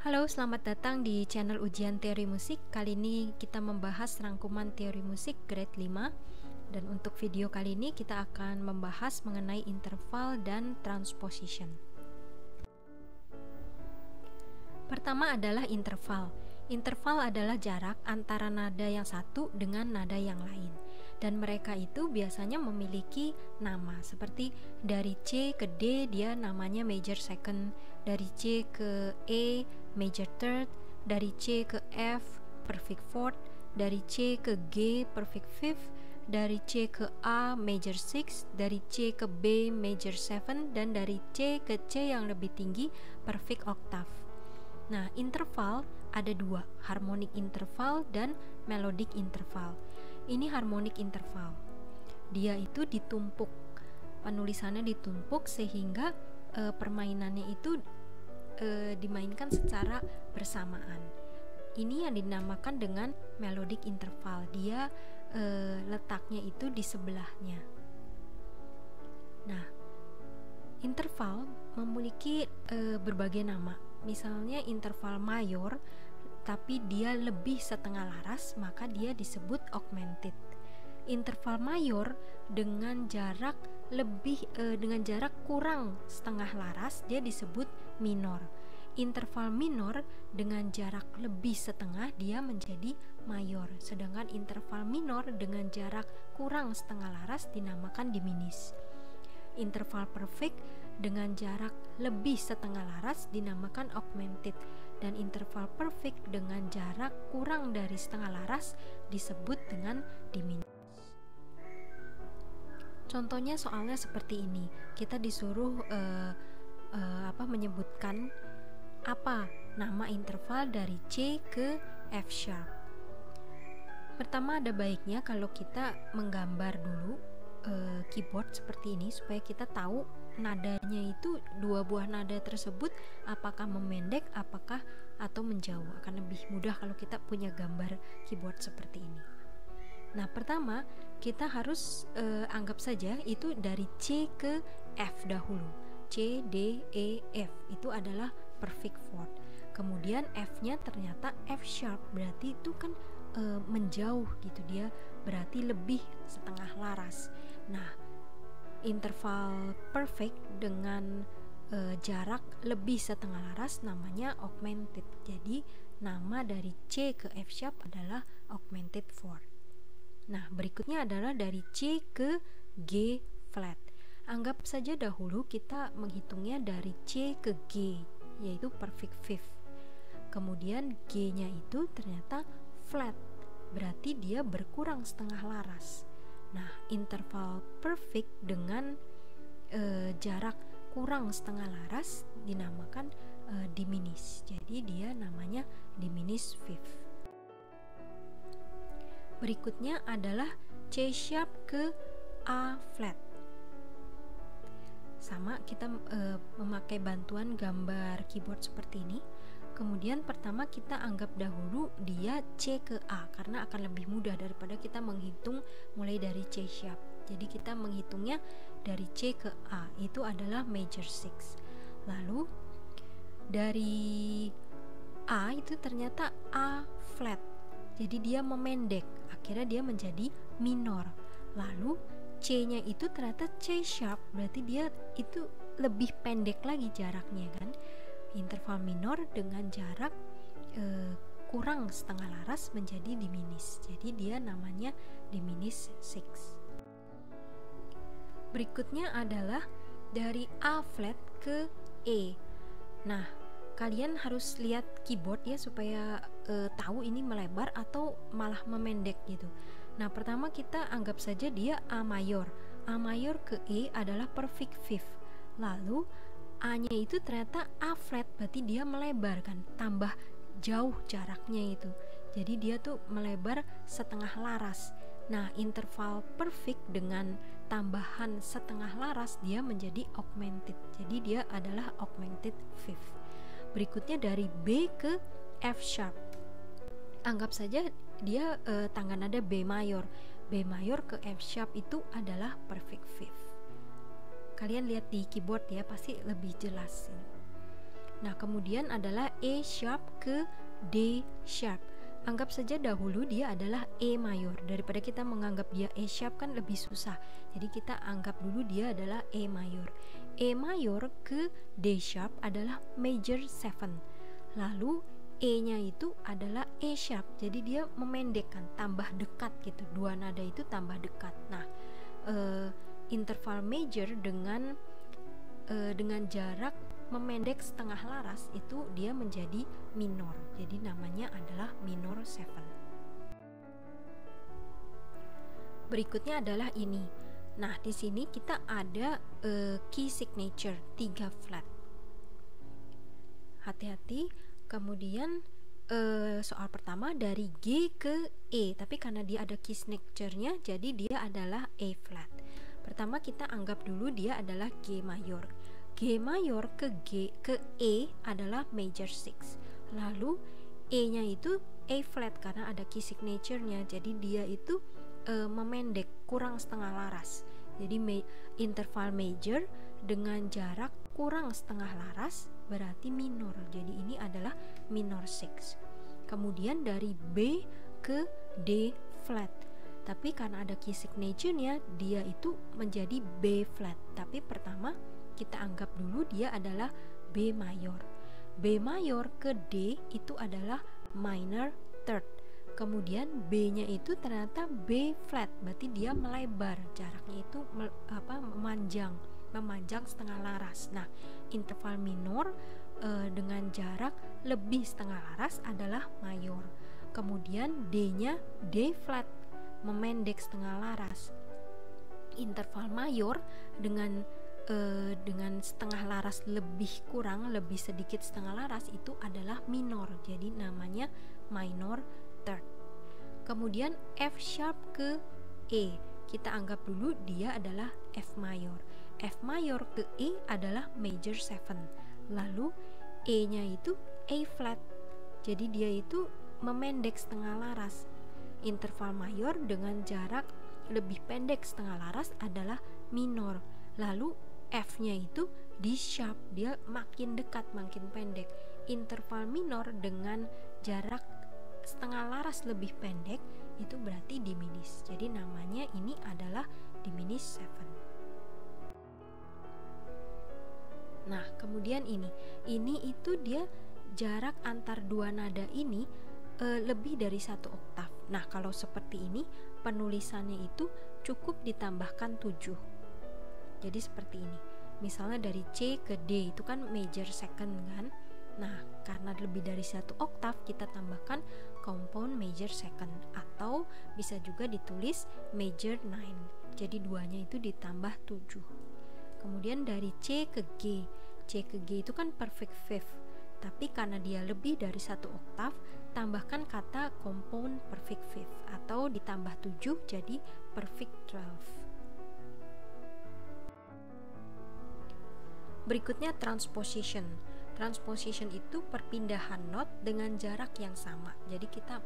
Halo, selamat datang di channel ujian teori musik. Kali ini kita membahas rangkuman teori musik grade 5. Dan untuk video kali ini kita akan membahas mengenai interval dan transposition. Pertama adalah interval. Interval adalah jarak antara nada yang satu dengan nada yang lain. Dan mereka itu biasanya memiliki nama, seperti dari C ke D dia namanya major second, dari C ke E major third, dari C ke F perfect fourth, dari C ke G perfect fifth, dari C ke A major sixth, dari C ke B major seven, dan dari C ke C yang lebih tinggi perfect octave. Nah, interval ada dua, harmonic interval dan melodic interval. Ini harmonic interval. Dia itu ditumpuk, penulisannya ditumpuk sehingga permainannya itu dimainkan secara bersamaan. Ini yang dinamakan dengan melodic interval. Dia letaknya itu di sebelahnya. Nah, interval memiliki berbagai nama. Misalnya interval mayor, tapi dia lebih setengah laras, maka dia disebut augmented. Interval mayor dengan jarak kurang setengah laras, dia disebut minor. Interval minor dengan jarak lebih setengah, dia menjadi mayor. Sedangkan interval minor dengan jarak kurang setengah laras dinamakan diminished. Interval perfect dengan jarak lebih setengah laras dinamakan augmented, dan interval perfect dengan jarak kurang dari setengah laras disebut dengan diminished. Contohnya soalnya seperti ini. Kita disuruh menyebutkan apa nama interval dari C ke F sharp. Pertama, ada baiknya kalau kita menggambar dulu keyboard seperti ini supaya kita tahu nadanya itu, dua buah nada tersebut apakah memendek atau menjauh. Akan lebih mudah kalau kita punya gambar keyboard seperti ini. Nah, pertama kita harus anggap saja itu dari C ke F dahulu. C, D, E, F itu adalah perfect fourth. Kemudian F-nya ternyata F sharp, berarti itu kan menjauh gitu, dia berarti lebih setengah laras. Nah, interval perfect dengan jarak lebih setengah laras namanya augmented. Jadi nama dari C ke F sharp adalah augmented fourth. Nah, berikutnya adalah dari C ke G flat. Anggap saja dahulu kita menghitungnya dari C ke G, yaitu perfect fifth. Kemudian G-nya itu ternyata flat, berarti dia berkurang setengah laras. Nah, interval perfect dengan jarak kurang setengah laras dinamakan diminished. Jadi dia namanya diminished fifth. Berikutnya adalah C sharp ke A flat. Sama, kita memakai bantuan gambar keyboard seperti ini. Kemudian pertama kita anggap dahulu dia C ke A, karena akan lebih mudah daripada kita menghitung mulai dari C sharp. Jadi kita menghitungnya dari C ke A, itu adalah major six. Lalu dari A itu ternyata A flat, jadi dia memendek, akhirnya dia menjadi minor. Lalu C-nya itu ternyata C sharp, berarti dia itu lebih pendek lagi jaraknya kan. Interval minor dengan jarak kurang setengah laras menjadi diminished. Jadi dia namanya diminished six. Berikutnya adalah dari A flat ke E. Nah, kalian harus lihat keyboard ya supaya tahu ini melebar atau malah memendek gitu. Nah, pertama kita anggap saja dia A mayor. A mayor ke E adalah perfect fifth. Lalu A-nya itu ternyata A flat, berarti dia melebar kan, tambah jauh jaraknya itu. Jadi dia tuh melebar setengah laras. Nah, interval perfect dengan tambahan setengah laras dia menjadi augmented. Jadi dia adalah augmented fifth. Berikutnya dari B ke F sharp. Anggap saja dia tangga nada B mayor. B mayor ke F sharp itu adalah perfect fifth. Kalian lihat di keyboard ya, pasti lebih jelas ini. Nah, kemudian adalah E sharp ke D sharp. Anggap saja dahulu dia adalah E mayor. Daripada kita menganggap dia E sharp kan lebih susah. Jadi kita anggap dulu dia adalah E mayor. E mayor ke D sharp adalah major 7. Lalu E-nya itu adalah E sharp. Jadi dia memendekkan, tambah dekat gitu. Dua nada itu tambah dekat. Nah, interval major dengan jarak memendek setengah laras itu dia menjadi minor. Jadi namanya adalah minor 7. Berikutnya adalah ini. Nah, di sini kita ada key signature 3 flat. Hati-hati. Kemudian soal pertama dari G ke E, tapi karena dia ada key signature-nya jadi dia adalah E flat. Pertama kita anggap dulu dia adalah G mayor. G mayor ke E adalah major 6. Lalu E-nya itu A flat karena ada key signature-nya. Jadi dia itu memendek, kurang setengah laras. Jadi interval major dengan jarak kurang setengah laras berarti minor. Jadi ini adalah minor 6. Kemudian dari B ke D flat. Tapi karena ada key signature-nya dia itu menjadi B flat. Tapi pertama kita anggap dulu dia adalah B mayor. B mayor ke D itu adalah minor third. Kemudian B-nya itu ternyata B flat, berarti dia melebar, jaraknya itu memanjang setengah laras. Nah, interval minor dengan jarak lebih setengah laras adalah mayor. Kemudian D-nya D flat, memendek setengah laras. Interval mayor dengan setengah laras lebih sedikit setengah laras itu adalah minor, jadi namanya minor third. Kemudian F sharp ke E, kita anggap dulu dia adalah F mayor. F mayor ke E adalah major 7. Lalu E nya itu A flat, jadi dia itu memendek setengah laras. Interval mayor dengan jarak lebih pendek setengah laras adalah minor. Lalu F-nya itu D sharp, dia makin dekat, makin pendek. Interval minor dengan jarak setengah laras lebih pendek itu berarti diminished. Jadi namanya ini adalah diminished 7. Nah, kemudian ini itu dia jarak antar dua nada ini lebih dari 1 oktav. Nah, kalau seperti ini penulisannya itu cukup ditambahkan 7. Jadi seperti ini. Misalnya dari C ke D itu kan major second kan. Nah, karena lebih dari 1 oktav kita tambahkan compound major second, atau bisa juga ditulis major 9. Jadi duanya itu ditambah 7. Kemudian dari C ke G. C ke G itu kan perfect fifth. Tapi karena dia lebih dari 1 oktav, tambahkan kata compound perfect fifth atau ditambah 7 jadi perfect 12. Berikutnya transposition. Transposition itu perpindahan not dengan jarak yang sama. Jadi kita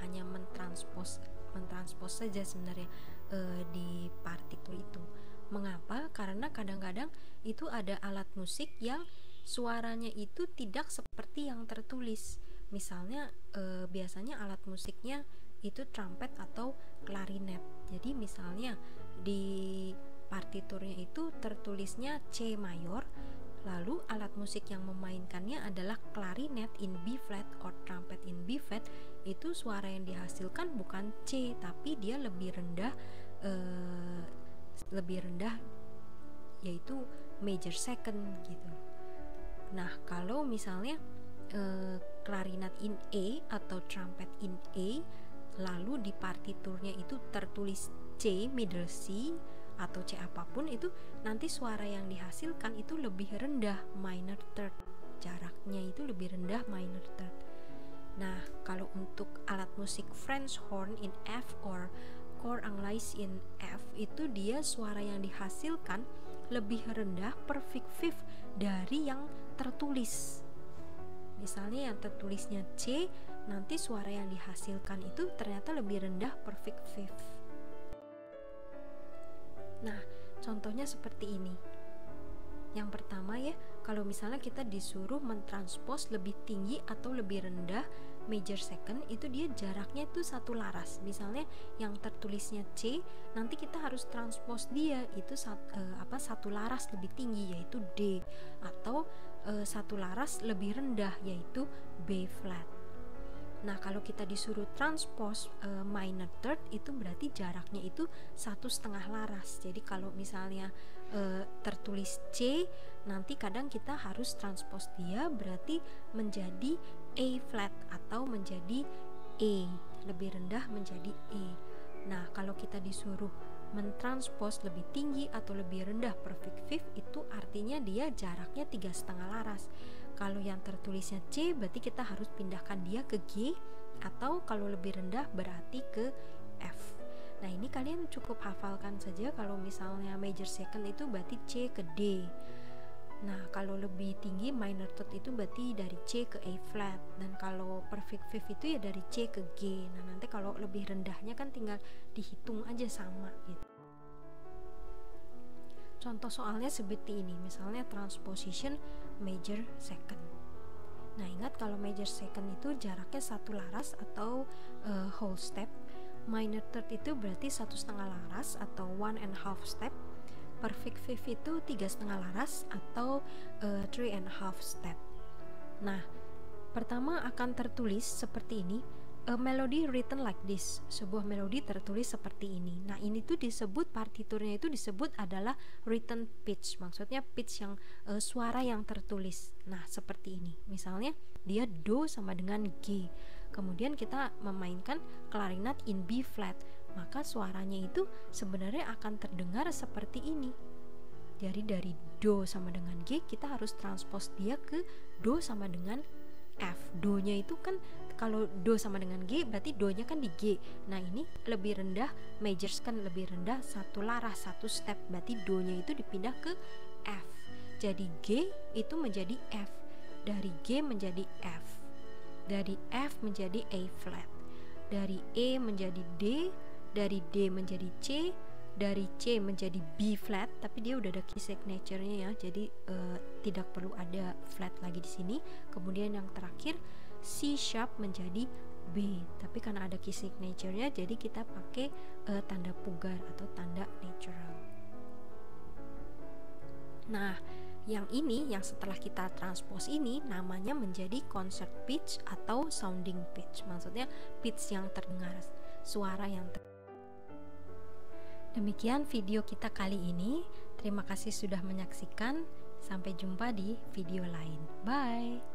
hanya mentranspose saja sebenarnya di partitur itu. Mengapa? Karena kadang-kadang itu ada alat musik yang suaranya itu tidak seperti yang tertulis. Misalnya biasanya alat musiknya itu trumpet atau klarinet. Jadi misalnya di partiturnya itu tertulisnya C mayor, lalu alat musik yang memainkannya adalah klarinet in B flat or trumpet in B flat, itu suara yang dihasilkan bukan C tapi dia lebih rendah yaitu major second gitu. Nah, kalau misalnya klarinet in A atau trumpet in A lalu di partiturnya itu tertulis C middle C atau C apapun, itu nanti suara yang dihasilkan itu lebih rendah minor third, jaraknya itu lebih rendah minor third. Nah, kalau untuk alat musik French horn in F or cor anglais in F itu dia suara yang dihasilkan lebih rendah perfect fifth dari yang tertulis. Misalnya yang tertulisnya C, nanti suara yang dihasilkan itu ternyata lebih rendah perfect fifth. Nah, contohnya seperti ini. Yang pertama ya, kalau misalnya kita disuruh mentranspos lebih tinggi atau lebih rendah major second, itu dia jaraknya itu satu laras. Misalnya yang tertulisnya C, nanti kita harus transpos dia itu satu laras lebih tinggi, yaitu D, atau satu laras lebih rendah, yaitu B flat. Nah, kalau kita disuruh transpose minor third, itu berarti jaraknya itu 1,5 laras. Jadi kalau misalnya tertulis C, nanti kadang kita harus transpose dia, berarti menjadi A flat atau menjadi E, lebih rendah menjadi E. Nah, kalau kita disuruh mentranspose lebih tinggi atau lebih rendah perfect fifth, itu artinya dia jaraknya 3,5 laras. Kalau yang tertulisnya C, berarti kita harus pindahkan dia ke G, atau kalau lebih rendah berarti ke F. Nah, ini kalian cukup hafalkan saja. Kalau misalnya major second itu berarti C ke D. Nah, kalau lebih tinggi minor third itu berarti dari C ke A flat, dan kalau perfect fifth itu ya dari C ke G. Nah, nanti kalau lebih rendahnya kan tinggal dihitung aja sama gitu. Contoh soalnya seperti ini, misalnya transposition major second. Nah, ingat kalau major second itu jaraknya satu laras atau whole step. Minor third itu berarti 1,5 laras atau 1.5 step. Perfect fifth itu 3,5 laras atau 3.5 step. Nah, pertama akan tertulis seperti ini. A melody written like this, sebuah melodi tertulis seperti ini. Nah, ini tuh disebut, partiturnya itu disebut adalah written pitch, maksudnya pitch yang suara yang tertulis. Nah, seperti ini. Misalnya dia do sama dengan G, kemudian kita memainkan clarinet in B flat, maka suaranya itu sebenarnya akan terdengar seperti ini. Jadi dari do sama dengan G, kita harus transpose dia ke do sama dengan F. Do-nya itu kan kalau do sama dengan G, berarti do-nya kan di G. Nah, ini lebih rendah, majors kan lebih rendah satu laras, satu step, berarti do-nya itu dipindah ke F. Jadi G itu menjadi F, dari G menjadi F, dari F menjadi A flat, dari E menjadi D, dari D menjadi C, dari C menjadi B flat, tapi dia udah ada key signature-nya ya, jadi tidak perlu ada flat lagi di sini. Kemudian yang terakhir C sharp menjadi B, tapi karena ada key signature-nya, jadi kita pakai tanda pugar atau tanda natural. Nah, yang ini, yang setelah kita transpose ini, namanya menjadi concert pitch atau sounding pitch, maksudnya pitch yang terdengar, suara yang terdengar. Demikian video kita kali ini. Terima kasih sudah menyaksikan. Sampai jumpa di video lain. Bye.